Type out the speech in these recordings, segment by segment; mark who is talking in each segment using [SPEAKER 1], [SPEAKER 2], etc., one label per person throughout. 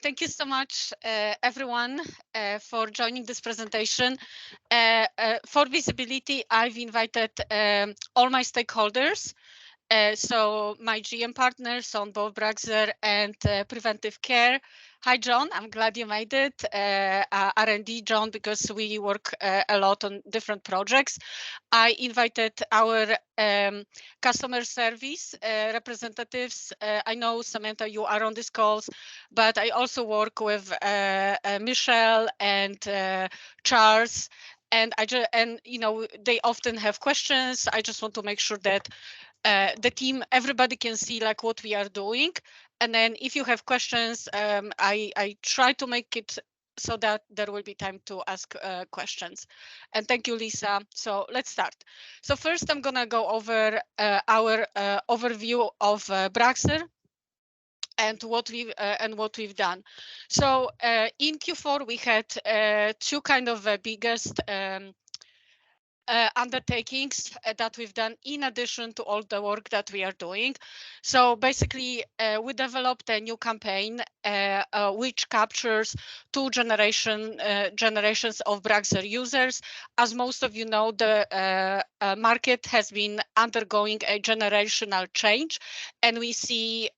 [SPEAKER 1] Thank you so much, everyone, for joining this presentation. For visibility, I've invited all my stakeholders. So my GM partners on both Braxer and Preventive Care. Hi, John. I'm glad you made it. R&D, John, because we work a lot on different projects. I invited our customer service representatives. I know, Samantha, you are on these calls, but I also work with Michelle and Charles. And they often have questions. I just want to make sure that the team, everybody can see like what we are doing. And then if you have questions, I try to make it so that there will be time to ask questions. And thank you, Lisa. So let's start. So first, I'm going to go over our overview of Braxer and what we've done. So in Q4, we had two kind of biggest undertakings that we've done in addition to all the work that we are doing. So basically, we developed a new campaign which captures two generations of Braxer users. As most of you know, the market has been undergoing a generational change, and we see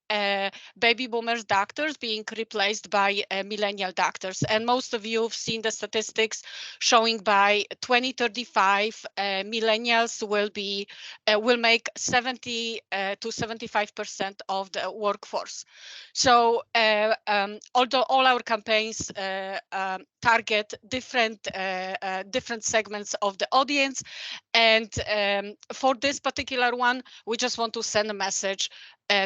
[SPEAKER 1] baby boomers doctors being replaced by millennial doctors. And most of you have seen the statistics showing by 2035, millennials will make 70 to 75% of the workforce. So although all our campaigns target different segments of the audience, and for this particular one, we just want to send a message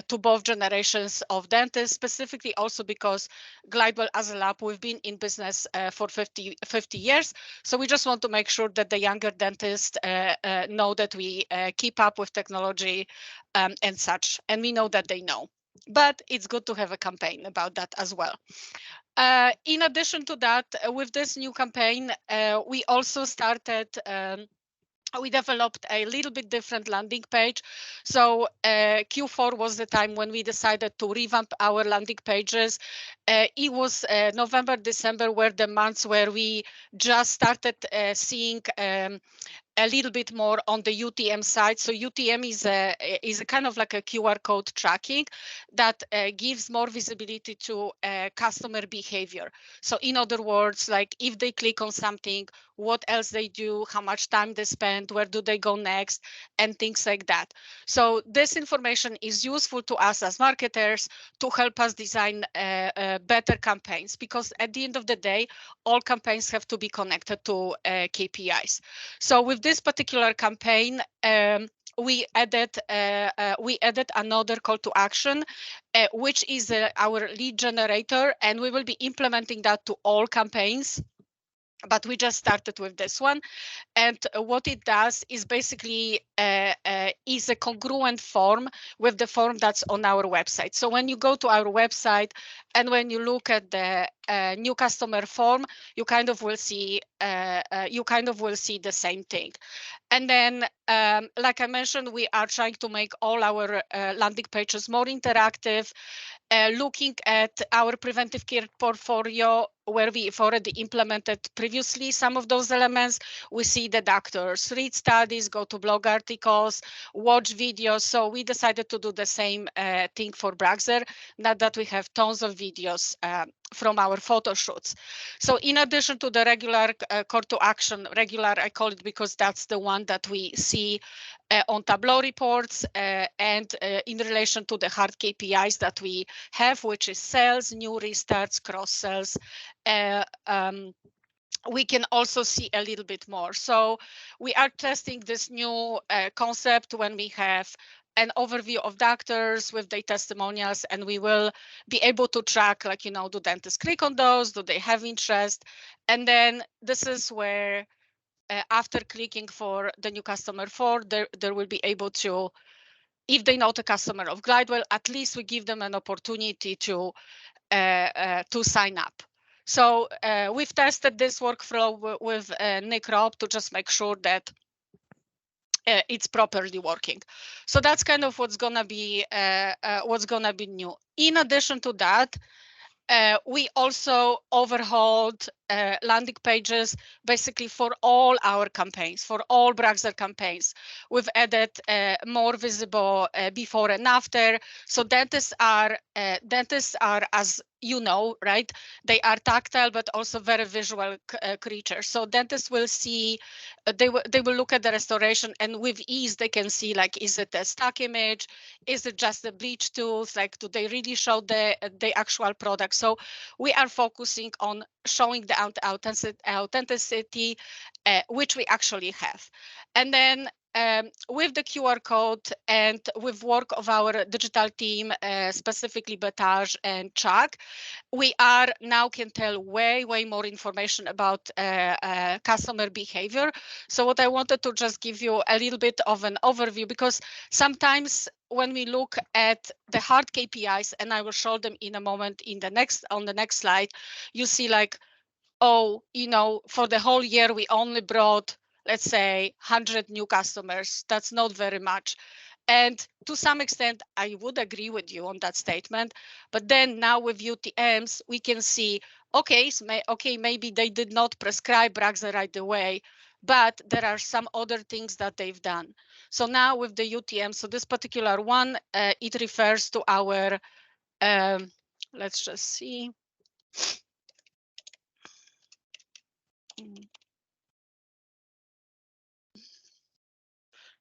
[SPEAKER 1] to both generations of dentists, specifically also because Glidewell as a lab, we've been in business for 50 years. So we just want to make sure that the younger dentists know that we keep up with technology and such, and we know that they know. But it's good to have a campaign about that as well. In addition to that, with this new campaign, we also started we developed a little bit different landing page. So Q4 was the time when we decided to revamp our landing pages. It was November, December were the months where we just started seeing a little bit more on the UTM side. So UTM is a kind of like a QR code tracking that gives more visibility to customer behavior. So in other words, like if they click on something, what else they do, how much time they spend, where do they go next, and things like that. So this information is useful to us as marketers to help us design better campaigns, because at the end of the day, all campaigns have to be connected to KPIs. So with this particular campaign, we added another call to action, which is our lead generator, and we will be implementing that to all campaigns. But we just started with this one. And what it does is basically is a congruent form with the form that's on our website. So when you go to our website and when you look at the new customer form, you kind of will see the same thing. And then, like I mentioned, we are trying to make all our landing pages more interactive, looking at our preventive care portfolio, where we've already implemented previously some of those elements. We see the doctors read studies, go to blog articles, watch videos. So we decided to do the same thing for Braxer, now that we have tons of videos from our photo shoots. So in addition to the regular call to action, regular I call it because that's the one that we see on Tableau reports and in relation to the hard KPIs that we have, which is sales, new restarts, cross sales. We can also see a little bit more. So we are testing this new concept when we have an overview of doctors with their testimonials, and we will be able to track, like, you know, do dentists click on those? Do they have interest? And then this is where after clicking for the new customer form, they will be able to, if they're not a customer of Glidewell, at least we give them an opportunity to sign up. So we've tested this workflow with Nick Robb to just make sure that it's properly working. So that's kind of what's gonna be new. In addition to that, We also overhauled landing pages basically for all our campaigns, for all Braxer campaigns. We've added more visible before and after. So dentists are, as you know, right? They are tactile, but also very visual creatures. So dentists will see, they will look at the restoration, and with ease they can see, like, is it a stock image? Is it just the bleach tools? Like, do they really show the actual product? So we are focusing on showing the authenticity, which we actually have. And then with the QR code and with work of our digital team, specifically Bataj and Chuck, we are now can tell way more information about customer behavior. So what I wanted to just give you a little bit of an overview, because sometimes when we look at the hard KPIs, and I will show them in a moment on the next slide, you see like, oh, for the whole year we only brought, let's say, 100 new customers. That's not very much. And to some extent, I would agree with you on that statement. But then now with UTMs, we can see, okay, maybe they did not prescribe Braxer right away, but there are some other things that they've done. So now with the UTM, so this particular one, it refers to our, let's just see.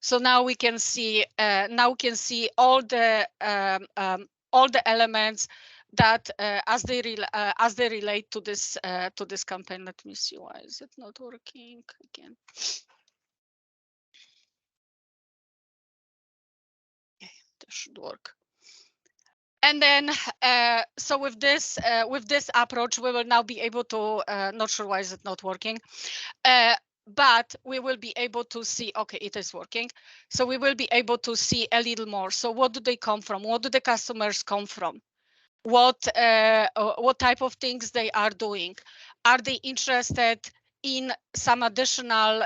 [SPEAKER 1] So now we can see all the elements that as they relate to this campaign. Let me see, why is it not working again? Okay, this should work. And then, so with this approach, we will now be able to, not sure why is it not working, but we will be able to see, okay, it is working. So we will be able to see a little more. So what do they come from? What do the customers come from? What type of things they are doing? Are they interested in some additional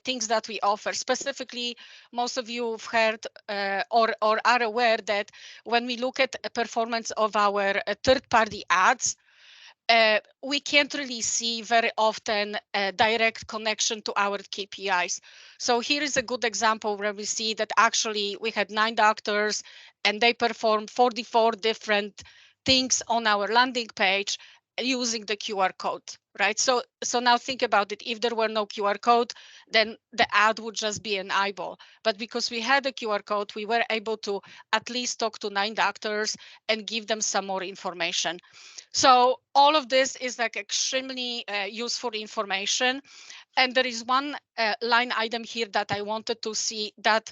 [SPEAKER 1] things that we offer? Specifically, most of you have heard or are aware that when we look at a performance of our third-party ads, we can't really see very often a direct connection to our KPIs. So here is a good example where we see that actually we had 9 doctors and they performed 44 different things on our landing page using the QR code, right? So now think about it. If there were no QR code, then the ad would just be an eyeball. But because we had a QR code, we were able to at least talk to 9 doctors and give them some more information. So all of this is like extremely useful information. And there is one line item here that I wanted to see that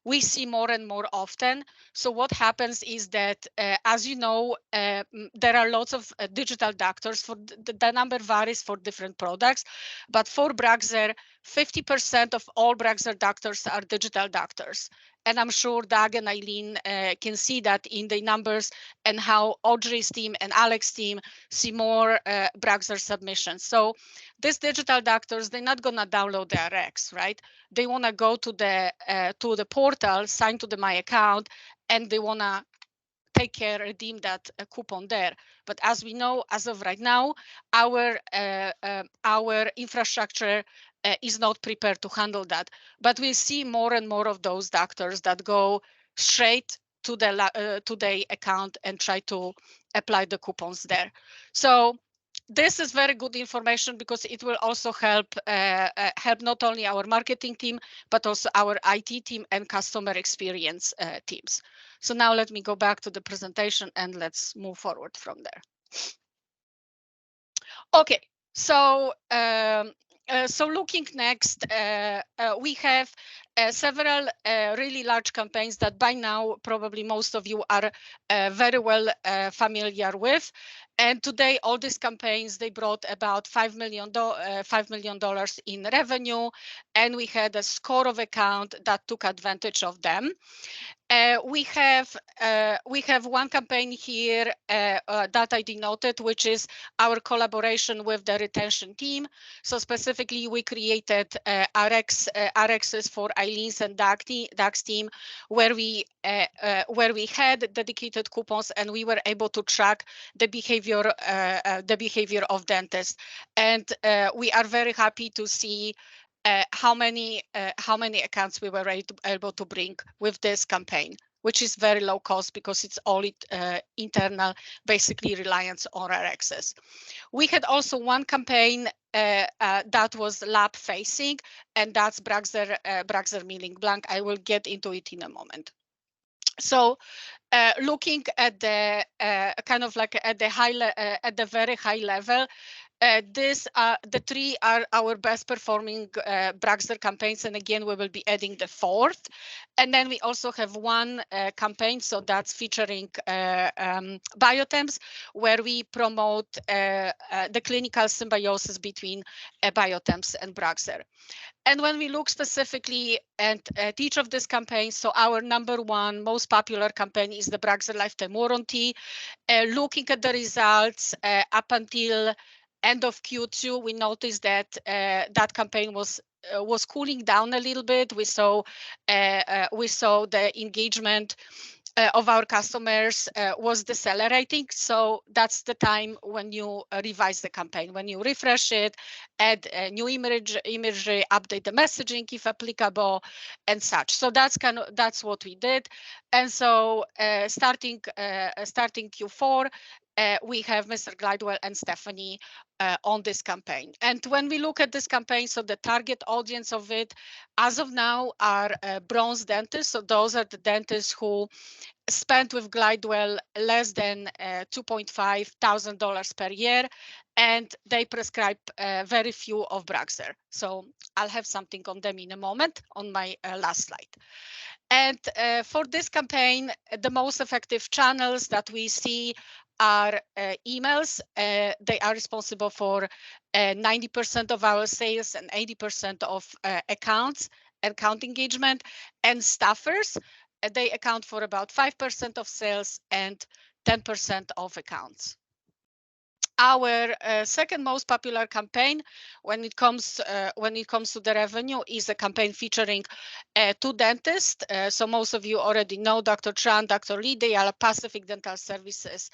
[SPEAKER 1] we see more and more often. So what happens is that, as you know, there are lots of digital doctors. For the number varies for different products, but for Braxer, 50% of all Braxer doctors are digital doctors. And I'm sure Doug and Eileen can see that in the numbers and how Audrey's team and Alex's team see more Braxer submissions. So these digital doctors, they're not going to download the RX, right? They want to go to the portal, sign to my account, and they want to take care, redeem that coupon there. But as we know, as of right now, our infrastructure is not prepared to handle that. But we see more and more of those doctors that go straight to the account and try to apply the coupons there. So this is very good information because it will also help not only our marketing team, but also our IT team and customer experience teams. So now let me go back to the presentation and let's move forward from there. Okay, so so looking next, we have several really large campaigns that by now probably most of you are very well familiar with. And today, all these campaigns, they brought about $5 million in revenue, and we had a score of account that took advantage of them. We have one campaign here that I denoted, which is our collaboration with the retention team. So specifically, we created RXs for Eileen's and Doug's team, where we had dedicated coupons, and we were able to track the behavior of dentists. And we are very happy to see how many accounts we were able to bring with this campaign, which is very low cost because it's all internal, basically reliance on our access. We had also one campaign that was lab facing, and that's Bragser Milling Blank. I will get into it in a moment. So looking at the kind of like at the very high level, the three are our best performing Bragster campaigns, and again we will be adding the fourth. And then we also have one campaign, so that's featuring Biotemps, where we promote the clinical symbiosis between Biotemps and Bragser. And when we look specifically at each of these campaigns, so our number one most popular campaign is the Bragser Lifetime Warranty. Looking at the results up until end of Q2, we noticed that that campaign was cooling down a little bit. We saw the engagement of our customers was decelerating. So that's the time when you revise the campaign, when you refresh it, add a new imagery, update the messaging if applicable, and such. So that's what we did. And so starting Q4, we have Mr. Glidewell and Stephanie on this campaign. And when we look at this campaign, so the target audience of it, as of now, are bronze dentists. So those are the dentists who spent with Glidewell less than $2,500 per year, and they prescribe very few of Bragser. So I'll have something on them in a moment on my last slide. And for this campaign, the most effective channels that we see are emails. They are responsible for 90% of our sales and 80% of account engagement, and staffers. They account for about 5% of sales and 10% of accounts. Our second most popular campaign when it comes to the revenue is a campaign featuring two dentists. So most of you already know Dr. Tran, Dr. Lee. They are Pacific Dental Services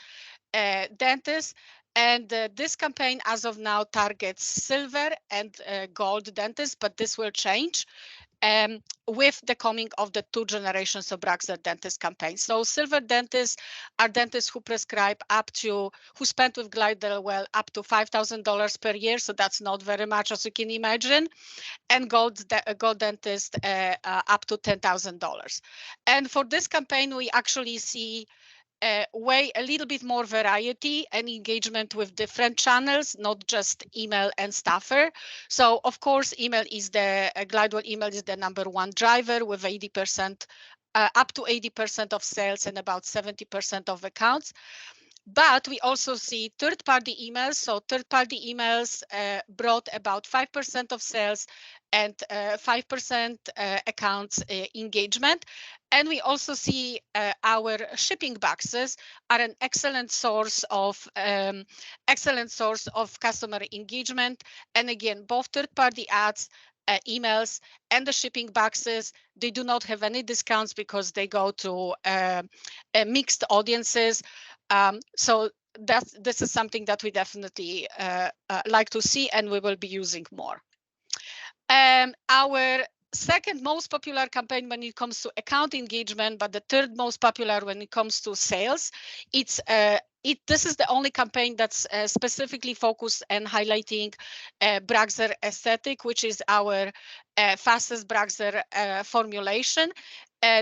[SPEAKER 1] dentists. And this campaign, as of now, targets silver and gold dentists, but this will change with the coming of the two generations of Bragser dentist campaign. So silver dentists are dentists who prescribe who spent with Glidewell up to $5,000 per year. So that's not very much, as you can imagine. And gold dentist up to $10,000. And for this campaign, we actually see a little bit more variety and engagement with different channels, not just email and staffer. So of course, Glidewell email is the number one driver with 80%, up to 80% of sales and about 70% of accounts. But we also see third-party emails. So third-party emails brought about 5% of sales and 5% accounts engagement. And we also see our shipping boxes are an excellent source of customer engagement. And again, both third-party ads, emails, and the shipping boxes, they do not have any discounts because they go to mixed audiences. So this is something that we definitely like to see, and we will be using more. Our second most popular campaign when it comes to account engagement, but the third most popular when it comes to sales, this is the only campaign that's specifically focused and highlighting Bragser Aesthetic, which is our fastest Bragser formulation.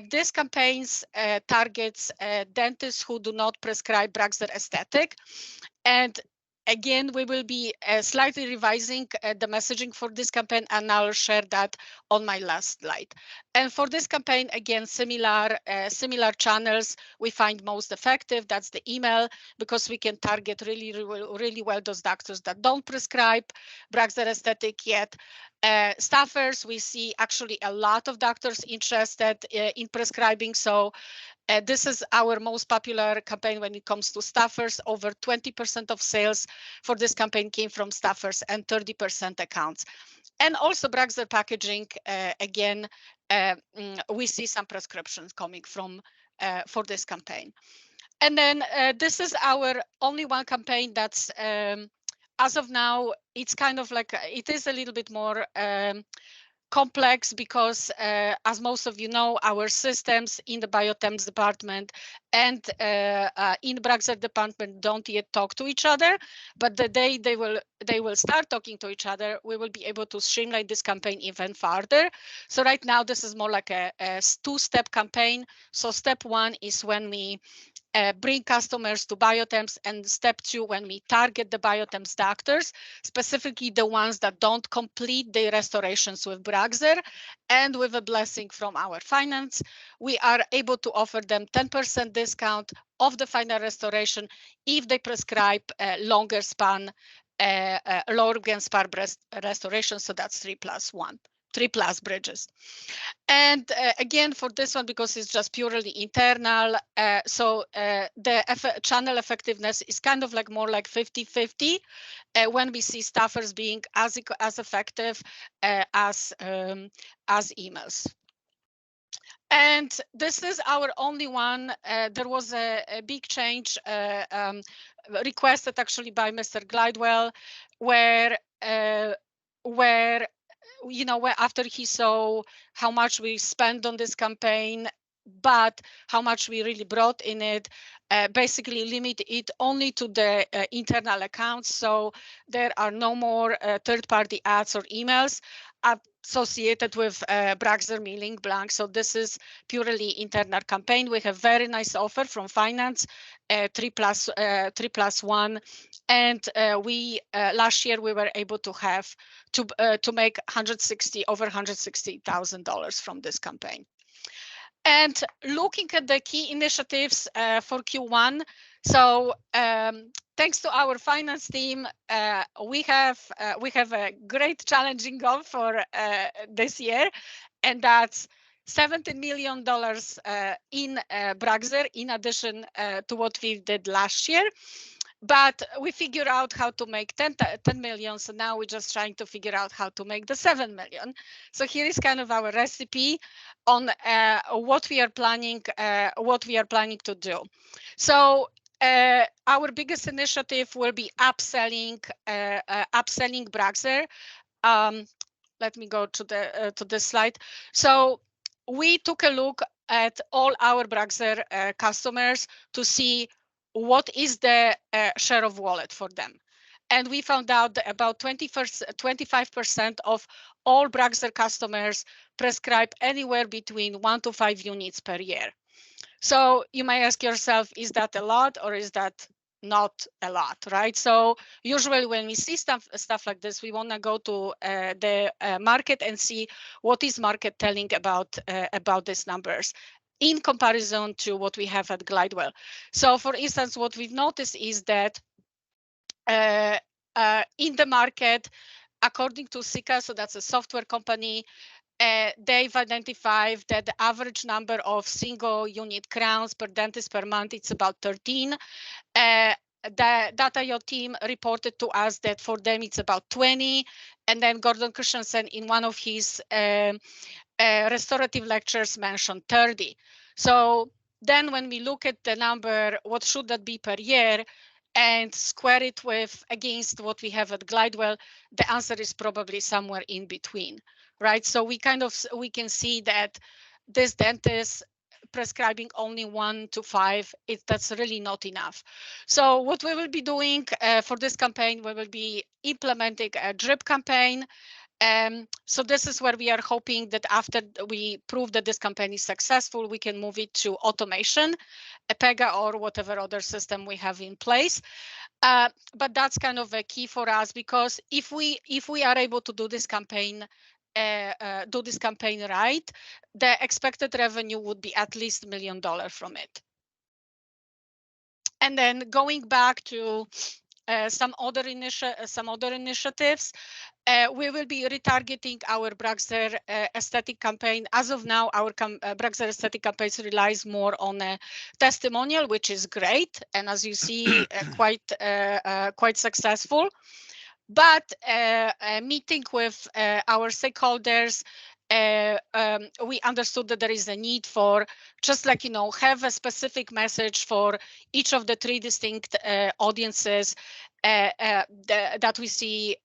[SPEAKER 1] This campaign targets dentists who do not prescribe Bragser Aesthetic. And again, we will be slightly revising the messaging for this campaign, and I'll share that on my last slide. And for this campaign, again, similar channels we find most effective. That's the email, because we can target really well those doctors that don't prescribe Braxer aesthetic yet. Staffers, we see actually a lot of doctors interested in prescribing. So this is our most popular campaign when it comes to staffers. Over 20% of sales for this campaign came from staffers and 30% accounts. And also Braxer packaging, again, we see some prescriptions coming from for this campaign. And then this is our only one campaign that's, as of now, it's kind of like, it is a little bit more complex because, as most of you know, our systems in the biotemps department and in Braxer department don't yet talk to each other. But the day they will start talking to each other, we will be able to streamline this campaign even further. So right now, this is more like a two-step campaign. So step one is when we bring customers to biotemps, and step two, when we target the biotemps doctors, specifically the ones that don't complete their restorations with Braxer, and with a blessing from our finance, we are able to offer them 10% discount of the final restoration if they prescribe longer span restoration. So that's 3+ bridges. And again, for this one, because it's just purely internal, the channel effectiveness is kind of like more like 50-50 when we see staffers being as effective as emails. And this is our only one. There was a big change requested actually by Mr. Glidewell, where after he saw how much we spent on this campaign, but how much we really brought in it, basically limit it only to the internal accounts. So there are no more third-party ads or emails associated with Braxer Milling Blank. So this is purely internal campaign. We have very nice offer from finance, 3+1, and we last year we were able to have to make over $160,000 from this campaign. And looking at the key initiatives for Q1, so thanks to our finance team, we have a great challenging goal for this year, and that's $17 million in Braxer, in addition to what we did last year. But we figured out how to make 10 million. So now we're just trying to figure out how to make the 7 million. So here is kind of our recipe on what we are planning to do. So our biggest initiative will be upselling Braxer. Let me go to this slide. So we took a look at all our Braxer customers to see what is the share of wallet for them. And we found out that about 25% of all Braxer customers prescribe anywhere between 1 to 5 units per year. So you may ask yourself, is that a lot or is that not a lot, right? So usually when we see stuff like this, we want to go to the market and see what is market telling about these numbers in comparison to what we have at Glidewell. So for instance, what we've noticed is that in the market, according to Sika, so that's a software company, they've identified that the average number of single unit crowns per dentist per month, it's about 13. The Data.io team reported to us that for them it's about 20. And then Gordon Christensen, in one of his restorative lectures, mentioned 30. So then when we look at the number, what should that be per year, and square it against what we have at Glidewell, the answer is probably somewhere in between, right? So we can see that this dentist prescribing only 1 to 5, that's really not enough. So what we will be doing for this campaign, we will be implementing a drip campaign. So this is where we are hoping that after we prove that this campaign is successful, we can move it to automation, a Pega or whatever other system we have in place. But that's kind of a key for us, because if we are able to do this campaign right, the expected revenue would be at least $1 million from it. And then going back to some other initiatives, we will be retargeting our Bragser aesthetic campaign. As of now, our Bragser aesthetic campaign relies more on a testimonial, which is great, and as you see, quite successful. But meeting with our stakeholders, we understood that there is a need for just like, have a specific message for each of the 3 distinct audiences that we see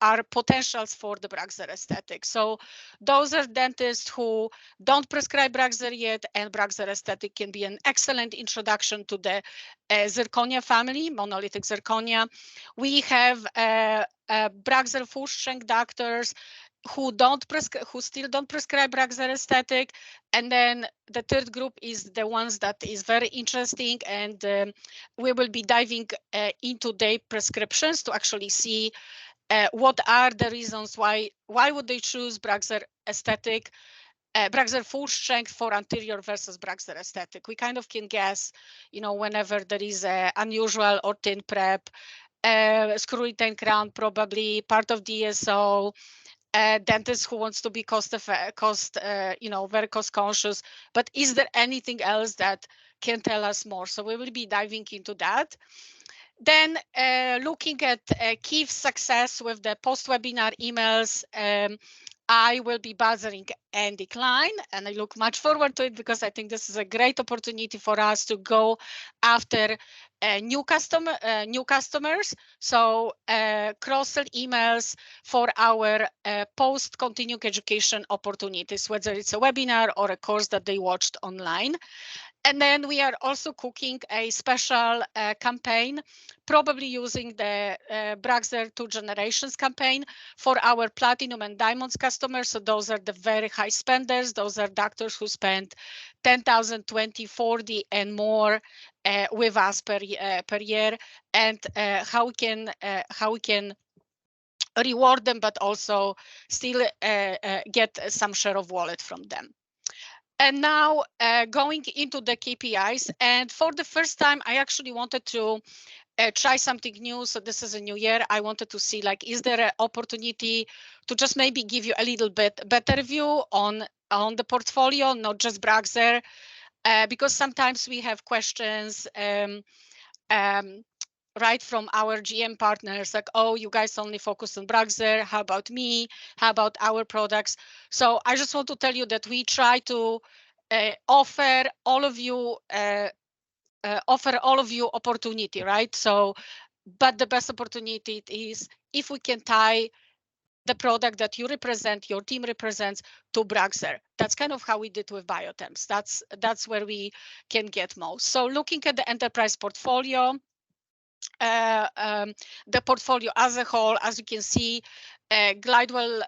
[SPEAKER 1] are potentials for the Bragser aesthetic. So those are dentists who don't prescribe Bragser yet, and Bragser aesthetic can be an excellent introduction to the zirconia family, monolithic zirconia. We have Bragser full strength doctors who still don't prescribe Bragser aesthetic, and then the third group is the ones that is very interesting, and we will be diving into their prescriptions to actually see what are the reasons why would they choose Bragser aesthetic, Bragser full strength for anterior versus Bragser aesthetic. We kind of can guess, whenever there is a unusual or thin prep, screw retain crown, probably part of DSO, dentist who wants to be very cost conscious. But is there anything else that can tell us more? So we will be diving into that. Then looking at key success with the post-webinar emails, I will be buzzing Andy Klein, and I look much forward to it, because I think this is a great opportunity for us to go after new customers. So cross-sell emails for our post-continuing education opportunities, whether it's a webinar or a course that they watched online. And then we are also cooking a special campaign, probably using the Bragser 2 generations campaign for our platinum and diamonds customers. So those are the very high spenders. Those are doctors who spend 10,000, 20, 40 and more with us per year, and how we can reward them, but also still get some share of wallet from them. And now going into the KPIs, and for the first time, I actually wanted to try something new. So this is a new year. I wanted to see, like, is there an opportunity to just maybe give you a little bit better view on the portfolio, not just Bragser, because sometimes we have questions right from our GM partners, like, oh, you guys only focus on Bragser. How about me? How about our products? So I just want to tell you that we try to offer all of you opportunity, right? So, but the best opportunity is if we can tie the product that you represent, your team represents, to Bragser. That's kind of how we did with Biotemps. That's where we can get most. So looking at the enterprise portfolio, the portfolio as a whole, as you can see, Glidewell,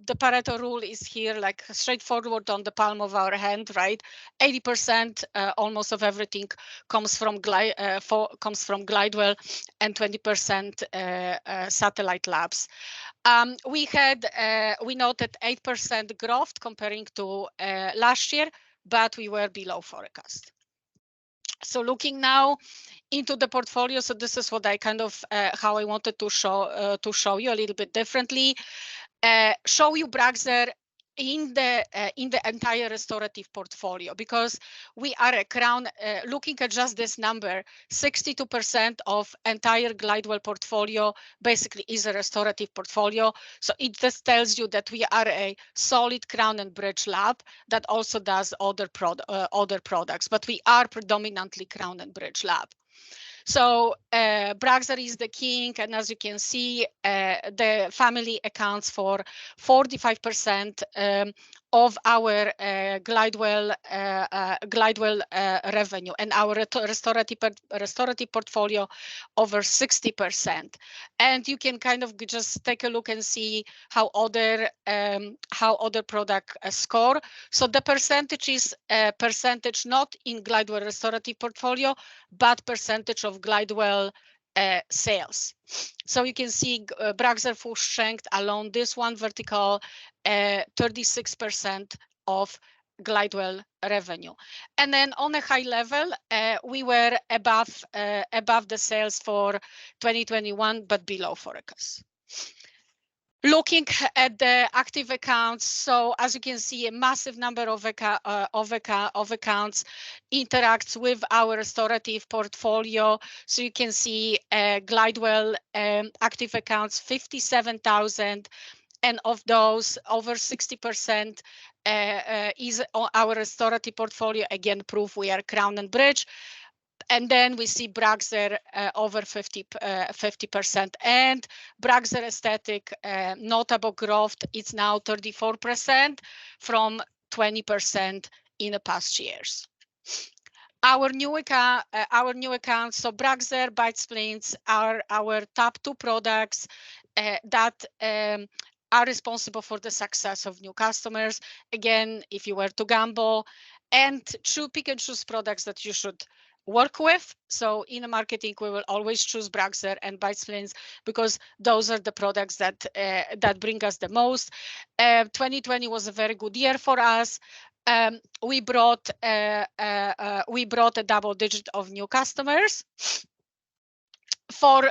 [SPEAKER 1] the Pareto rule is here, like straightforward on the palm of our hand, right? 80% almost of everything comes from Glidewell, and 20% satellite labs. We noted 8% growth comparing to last year, but we were below forecast. So looking now into the portfolio, so this is what I kind of how I wanted to show you a little bit differently. Show you Bragser in the entire restorative portfolio, because we are a crown. Looking at just this number, 62% of entire Glidewell portfolio basically is a restorative portfolio. So it just tells you that we are a solid crown and bridge lab that also does other products, but we are predominantly crown and bridge lab. So Bragser is the king, and as you can see, the family accounts for 45% of our Glidewell revenue, and our restorative portfolio over 60%. And you can kind of just take a look and see how other product score. So the percentage is percentage not in Glidewell restorative portfolio, but percentage of Glidewell sales. So you can see Braxer full strength along this one vertical, 36% of Glidewell revenue. And then on a high level, we were above the sales for 2021, but below forecast. Looking at the active accounts, so as you can see, a massive number of accounts interacts with our restorative portfolio. So you can see Glidewell active accounts, 57,000, and of those, over 60% is our restorative portfolio. Again, proof we are Crown and Bridge. And then we see Braxer over 50%, and Braxer aesthetic notable growth. It's now 34% from 20% in the past years. Our new accounts, so Braxer, Bite Splints are our top 2 products that are responsible for the success of new customers. Again, if you were to gamble, and pick and choose products that you should work with. So in the marketing, we will always choose Braxer and Bite Splints because those are the products that bring us the most. 2020 was a very good year for us. We brought a double digit of new customers. For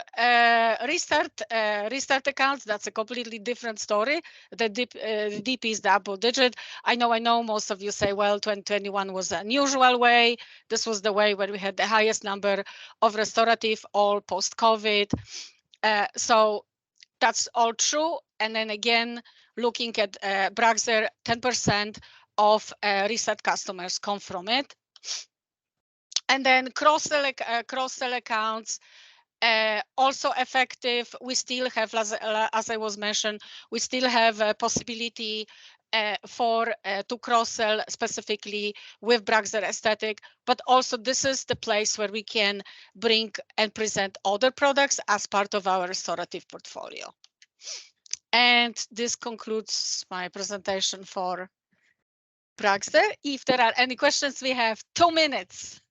[SPEAKER 1] restart accounts, that's a completely different story. The dip is double digit. I know most of you say, well, 2021 was an unusual way. This was the way where we had the highest number of restorative, all post-COVID. So that's all true. And then again, looking at Braxer, 10% of restart customers come from it. And then cross-sell accounts, also effective. We still have, as I was mentioned, we still have a possibility to cross-sell specifically with Braxer aesthetic, but also this is the place where we can bring and present other products as part of our restorative portfolio. And this concludes my presentation for Braxer. If there are any questions, we have 2 minutes.